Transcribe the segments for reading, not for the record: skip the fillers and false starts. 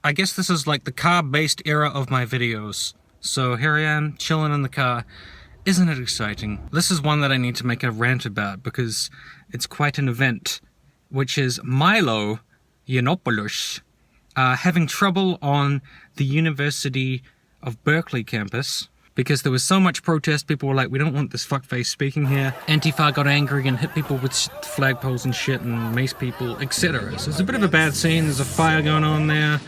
I guess this is like the car-based era of my videos. So here I am, chilling in the car. Isn't it exciting? This is one that I need to make a rant about because it's quite an event, which is Milo Yiannopoulos having trouble on the University of Berkeley campus because there was so much protest. People were like, we don't want this fuckface speaking here. Antifa got angry and hit people with flagpoles and shit and mace people, etc. So it's a bit of a bad scene. There's a fire going on there,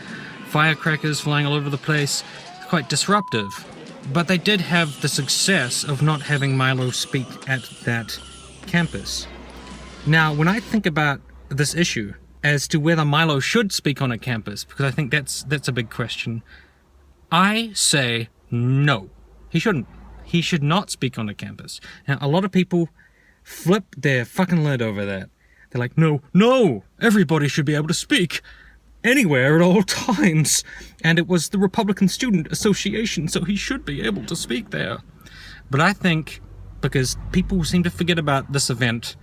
firecrackers flying all over the place. It's quite disruptive. But they did have the success of not having Milo speak at that campus. Now, when I think about this issue as to whether Milo should speak on a campus, because I think that's a big question, I say no. He shouldn't. He should not speak on a campus. Now, a lot of people flip their fucking lid over that. They're like, no, everybody should be able to speak anywhere at all times. And it was the Republican Student Association, so he should be able to speak there. But I think, because people seem to forget about this event,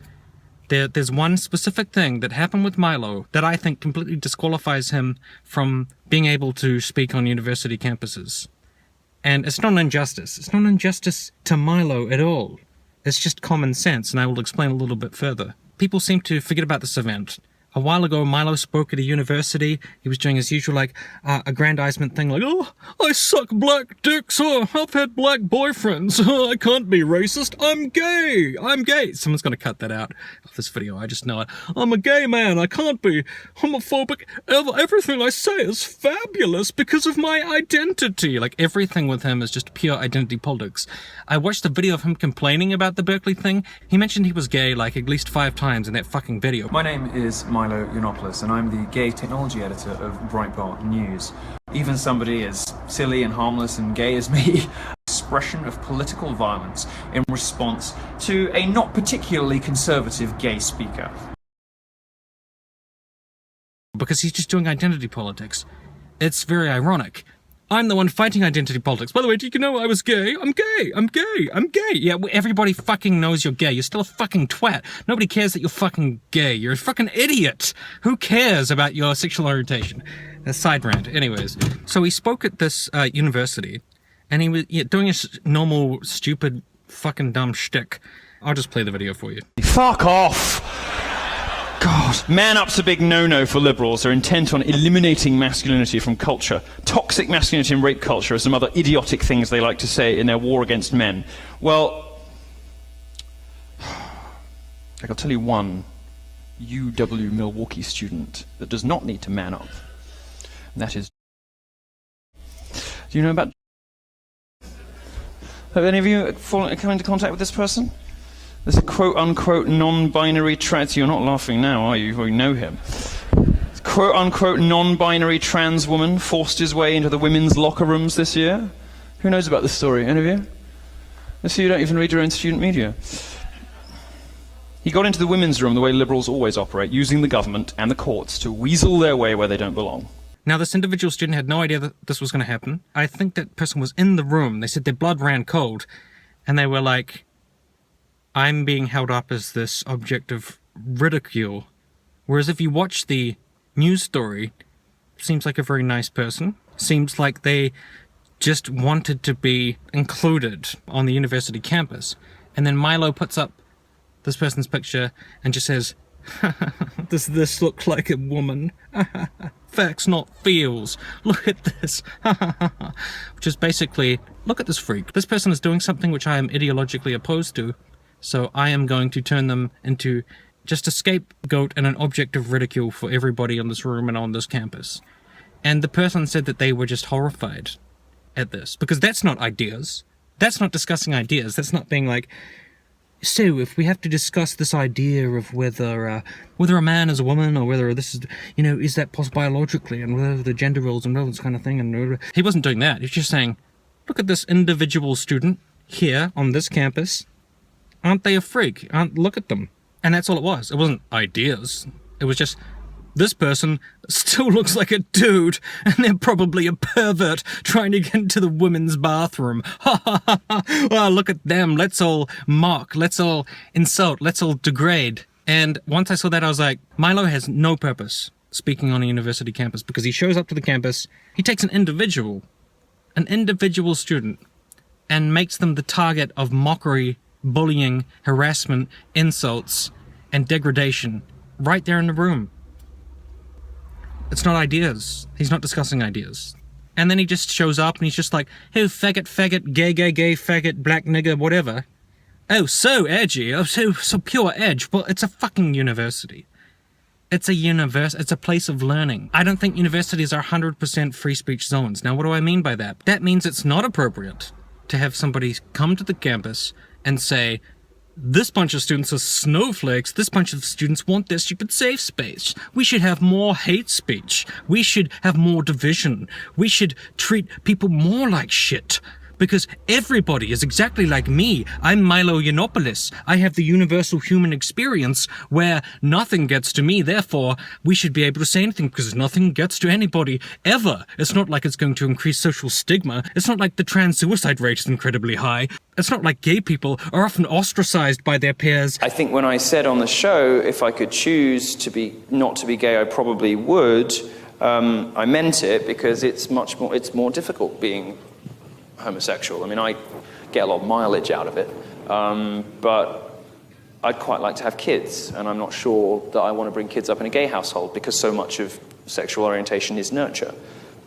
there's one specific thing that happened with Milo that I think completely disqualifies him from being able to speak on university campuses. And it's not an injustice. It's not an injustice to Milo at all. It's just common sense, and I will explain a little bit further. People seem to forget about this event. A while ago, Milo spoke at a university. He was doing his usual, aggrandizement thing, like, oh, I suck black dicks, oh, I've had black boyfriends, oh, I can't be racist, I'm gay. Someone's gonna cut that out of this video, I just know it. I'm a gay man, I can't be homophobic, everything I say is fabulous because of my identity. Like, everything with him is just pure identity politics. I watched a video of him complaining about the Berkeley thing. He mentioned he was gay, like, at least 5 times in that fucking video. My name is Milo Yiannopoulos, and I'm the gay technology editor of Breitbart News. Even somebody as silly and harmless and gay as me, expression of political violence in response to a not particularly conservative gay speaker. Because he's just doing identity politics. It's very ironic. I'm the one fighting identity politics. By the way, do you know I was gay? I'm gay. Yeah, everybody fucking knows you're gay. You're still a fucking twat. Nobody cares that you're fucking gay. You're a fucking idiot. Who cares about your sexual orientation? A side rant. Anyways, so he spoke at this university, and he was doing his normal, stupid, fucking dumb shtick. I'll just play the video for you. Fuck off! God. Man up's a big no-no for liberals. They're intent on eliminating masculinity from culture. Toxic masculinity and rape culture are some other idiotic things they like to say in their war against men. Well, I'll tell you one UW Milwaukee student that does not need to man up. And that is... Do you know about... Have any of you come into contact with this person? There's a quote-unquote non-binary trans... You're not laughing now, are you? You already know him. Quote-unquote non-binary trans woman forced his way into the women's locker rooms this year. Who knows about this story? Any of you? Let's see, you don't even read your own student media. He got into the women's room the way liberals always operate, using the government and the courts to weasel their way where they don't belong. Now, this individual student had no idea that this was going to happen. I think that person was in the room. They said their blood ran cold, and they were like, I'm being held up as this object of ridicule. Whereas if you watch the news story, seems like a very nice person. Seems like they just wanted to be included on the university campus. And then Milo puts up this person's picture and just says, does this look like a woman? Facts, not feels. Look at this. Which is basically, look at this freak. This person is doing something which I am ideologically opposed to. So I am going to turn them into just a scapegoat and an object of ridicule for everybody in this room and on this campus. And the person said that they were just horrified at this. Because that's not ideas. That's not discussing ideas. That's not being like, so if we have to discuss this idea of whether a man is a woman or whether this is, is that possible biologically and whether the gender roles and all this kind of thing. And he wasn't doing that. He was just saying, look at this individual student here on this campus. Aren't they a freak? Look at them. And that's all it was. It wasn't ideas. It was just, this person still looks like a dude, and they're probably a pervert trying to get into the women's bathroom. Ha ha ha ha. Well, look at them. Let's all mock. Let's all insult. Let's all degrade. And once I saw that, I was like, Milo has no purpose. speaking on a university campus, because he shows up to the campus, he takes an individual student, and makes them the target of mockery, bullying, harassment, insults, and degradation right there in the room. It's not ideas. He's not discussing ideas. And then he just shows up and he's just like, hey, faggot, gay, faggot, black nigger, whatever. Oh, so edgy. Oh, so pure edge. Well, it's a fucking university. It's a place of learning. I don't think universities are 100% free speech zones. Now, what do I mean by that? That means it's not appropriate to have somebody come to the campus and say, this bunch of students are snowflakes, this bunch of students want their stupid safe space. We should have more hate speech. We should have more division. We should treat people more like shit. Because everybody is exactly like me. I'm Milo Yiannopoulos. I have the universal human experience where nothing gets to me. Therefore, we should be able to say anything because nothing gets to anybody, ever. It's not like it's going to increase social stigma. It's not like the trans suicide rate is incredibly high. It's not like gay people are often ostracized by their peers. I think when I said on the show, if I could choose not to be gay, I probably would, I meant it because it's more difficult being homosexual. I mean, I get a lot of mileage out of it, but I'd quite like to have kids, and I'm not sure that I want to bring kids up in a gay household because so much of sexual orientation is nurture.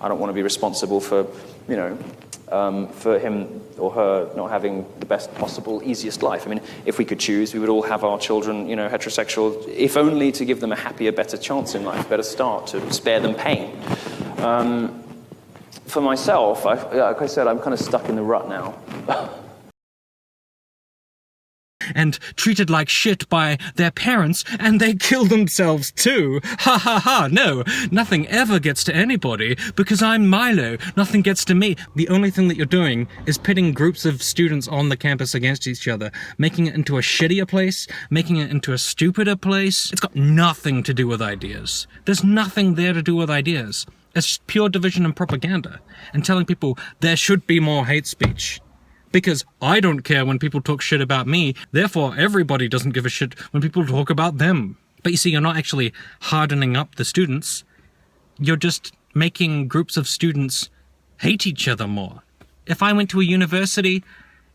I don't want to be responsible for, for him or her not having the best possible, easiest life. I mean, if we could choose, we would all have our children, heterosexual, if only to give them a happier, better chance in life, better start, to spare them pain. For myself, like I said, I'm kind of stuck in the rut now. And treated like shit by their parents, and they kill themselves too. Ha ha ha, no, nothing ever gets to anybody, because I'm Milo, nothing gets to me. The only thing that you're doing is pitting groups of students on the campus against each other, making it into a shittier place, making it into a stupider place. It's got nothing to do with ideas. There's nothing there to do with ideas. It's pure division and propaganda, and telling people there should be more hate speech. Because I don't care when people talk shit about me, therefore everybody doesn't give a shit when people talk about them. But you see, you're not actually hardening up the students. You're just making groups of students hate each other more. If I went to a university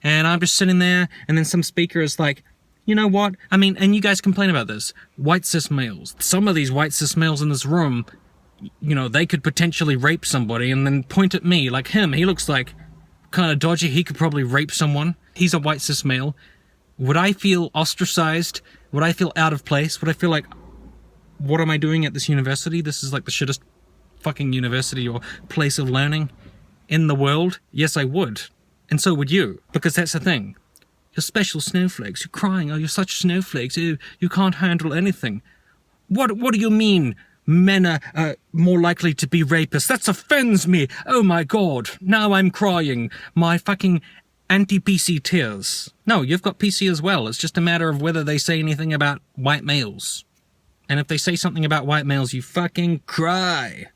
and I'm just sitting there and then some speaker is like, you know what? I mean, and you guys complain about this. White cis males. Some of these white cis males in this room, they could potentially rape somebody and then point at me like him. He looks like kind of dodgy. He could probably rape someone. He's a white cis male. Would I feel ostracized? Would I feel out of place? Would I feel like, what am I doing at this university? This is like the shittest fucking university or place of learning in the world? Yes, I would. And so would you. Because that's the thing. You're special snowflakes. You're crying. Oh, you're such snowflakes. You can't handle anything. What do you mean? Men are more likely to be rapists. That offends me. Oh my god. Now I'm crying. My fucking anti-PC tears. No, you've got PC as well. It's just a matter of whether they say anything about white males. And if they say something about white males, you fucking cry.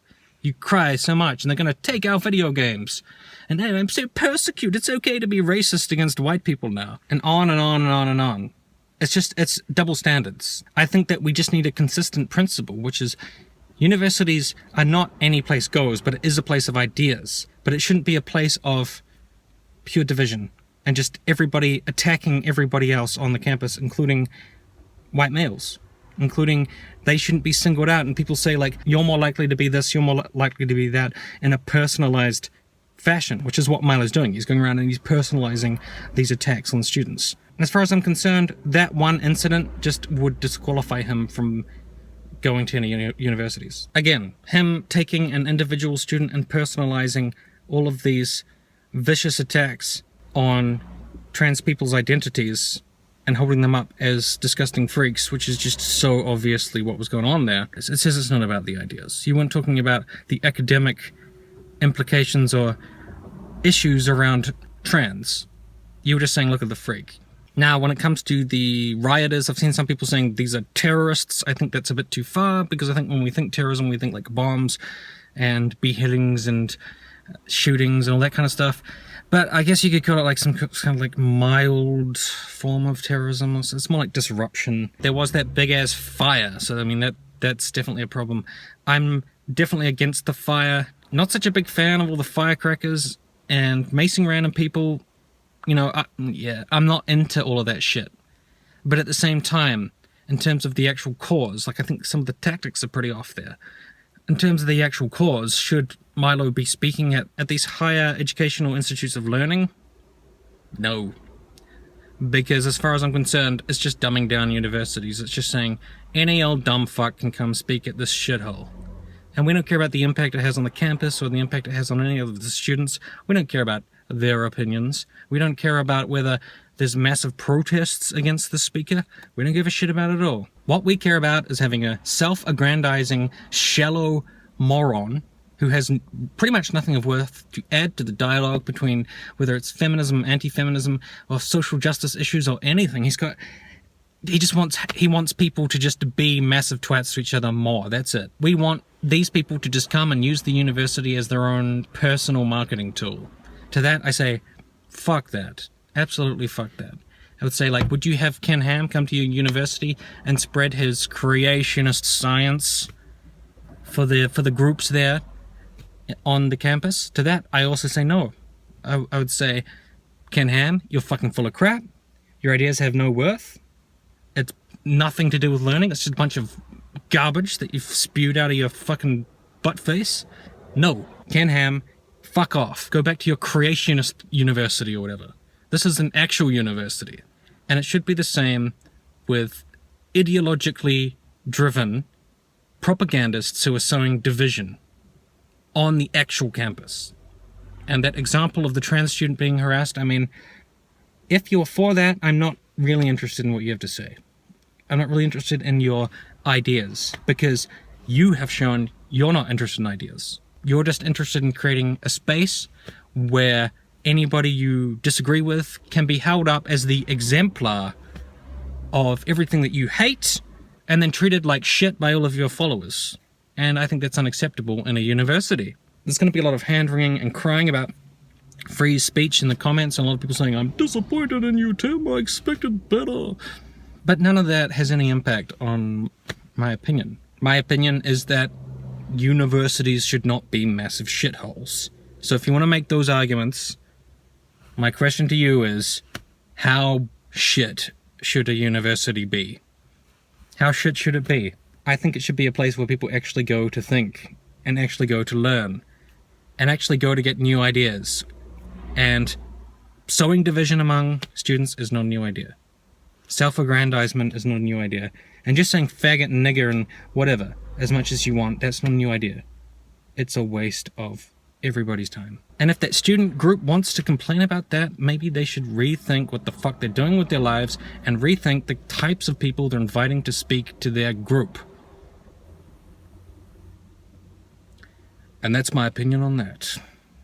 You cry so much, and they're gonna take our video games. And hey, I'm so persecuted. It's okay to be racist against white people now. And on and on and on and on. It's double standards. I think that we just need a consistent principle, which is universities are not any place goes, but it is a place of ideas. But it shouldn't be a place of pure division and just everybody attacking everybody else on the campus, including white males. Including, they shouldn't be singled out, and people say like, you're more likely to be this, you're more likely to be that, in a personalized fashion, which is what Milo's doing. He's going around and he's personalizing these attacks on students. As far as I'm concerned, that one incident just would disqualify him from going to any universities. Again, him taking an individual student and personalizing all of these vicious attacks on trans people's identities and holding them up as disgusting freaks, which is just so obviously what was going on there. It says it's not about the ideas. You weren't talking about the academic implications or issues around trans. You were just saying, look at the freak. Now, when it comes to the rioters, I've seen some people saying these are terrorists. I think that's a bit too far, because I think when we think terrorism, we think like bombs and beheadings and shootings and all that kind of stuff. But I guess you could call it like some kind of like mild form of terrorism. It's more like disruption. There was that big ass fire, so I mean that That's definitely a problem. I'm definitely against the fire. Not such a big fan of all the firecrackers and macing random people. You know, I'm not into all of that shit. But at the same time, in terms of the actual cause, like I think some of the tactics are pretty off there. In terms of the actual cause, should Milo be speaking at these higher educational institutes of learning? No. Because as far as I'm concerned, it's just dumbing down universities. It's just saying, any old dumb fuck can come speak at this shithole. And we don't care about the impact it has on the campus or the impact it has on any of the students. We don't care about their opinions. We don't care about whether there's massive protests against the speaker. We don't give a shit about it at all. What we care about is having a self-aggrandizing, shallow moron who has pretty much nothing of worth to add to the dialogue between whether it's feminism, anti-feminism, or social justice issues or anything. He wants people to just be massive twats to each other more. That's it. We want these people to just come and use the university as their own personal marketing tool. To that, I say, fuck that. Absolutely fuck that. I would say, like, would you have Ken Ham come to your university and spread his creationist science for the groups there on the campus? To that, I also say no. I would say, Ken Ham, you're fucking full of crap. Your ideas have no worth. It's nothing to do with learning. It's just a bunch of garbage that you've spewed out of your fucking butt face. No. Ken Ham, fuck off. Go back to your creationist university or whatever. This is an actual university. And it should be the same with ideologically driven propagandists who are sowing division on the actual campus. And that example of the trans student being harassed, I mean, if you're for that, I'm not really interested in what you have to say. I'm not really interested in your ideas, because you have shown you're not interested in ideas. You're just interested in creating a space where anybody you disagree with can be held up as the exemplar of everything that you hate and then treated like shit by all of your followers. And I think that's unacceptable in a university. There's going to be a lot of hand-wringing and crying about free speech in the comments, and a lot of people saying, I'm disappointed in you, Tim, I expected better. But none of that has any impact on my opinion. My opinion is that universities should not be massive shitholes. So if you want to make those arguments, my question to you is, how shit should a university be? How shit should it be? I think it should be a place where people actually go to think, and actually go to learn, and actually go to get new ideas. And sowing division among students is not a new idea. Self-aggrandizement is not a new idea. And just saying faggot and nigger and whatever as much as you want, that's not a new idea. It's a waste of everybody's time. And if that student group wants to complain about that, maybe they should rethink what the fuck they're doing with their lives and rethink the types of people they're inviting to speak to their group. And that's my opinion on that.